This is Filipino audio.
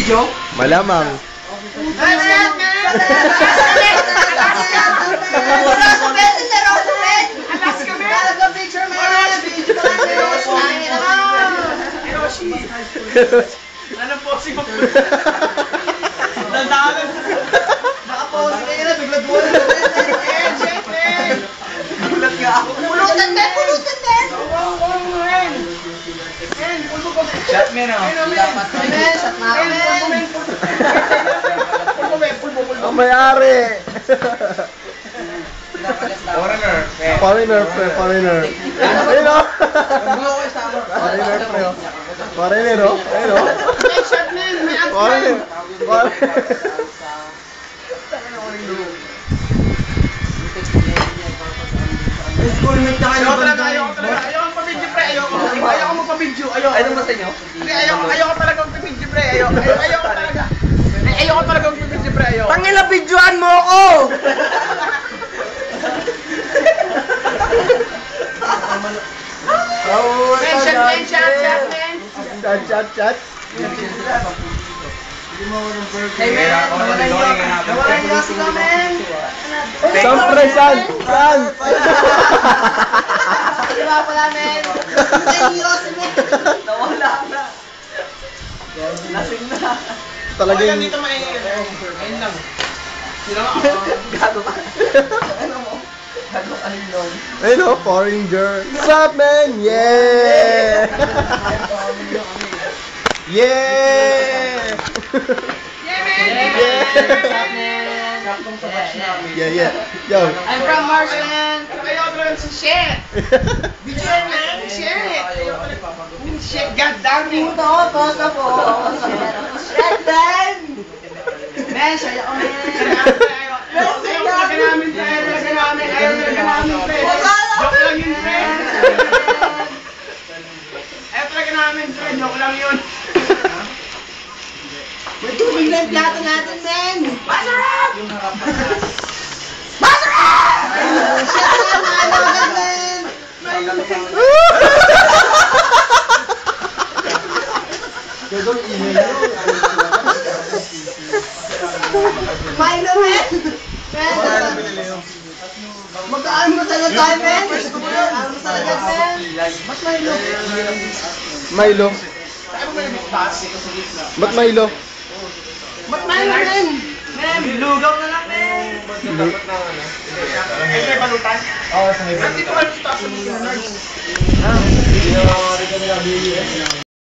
video? Malamang. Anong posing mo? Dandanan. Nakaposing kayo na, bigla buwan na natin. Gulat ka ako. Pulutan din! Pulutan din! Shot me no? Shot na kami! Ang may-ari. Foreigner. Foreigner, pre, foreigner. Ayun o. Foreigner, pre. Foreigner o. Ayun o. Shot na yun! May Foreigner. Foreigner. schoolmate na kayo. Ayoko magpa-video pre, ayoko magpa-video, Ano ba sa inyo? ayoko talaga magpa-video pre, ayoko talaga magpa-video pre, ayoko. Tangina, videoan mo ako! Chat. Hey man, nawalan niyo kasi kami. Siyempre, san? Diba pala men? Seryoso men? Nawala na. Lasing na. Talagang... Dito ayun lang. Gago ka. Ano mo? Gago ka rin doon. Ayun o, foreigner. What's up, man? Yeah! Yeah! Yeah. Yo. I'm from Mars, man. Ayoko talaga sa shit. Video man, share it. Shit, goddamn you. Puto ko, posta po. Shit, man! Man, saya ko, man. Ayaw talaga namin, pre. Joke lang yun, pre. Ayaw talaga namin, pre. Joke lang yun. May tubig na yung plato natin, man. Masarap! Masarap! Shit, man. Nakalagan, man. Milo, man. Magkaan mo talaga tayo, man. Magkaan mo talaga, man. Mas Milo. Milo. Tayo mo may buktas. Ba't Milo? Mas Milo, man. Man, lugaw na lang, man. Ay, may balutan? Oo, sa may balutan. Nandito kayo sa taas.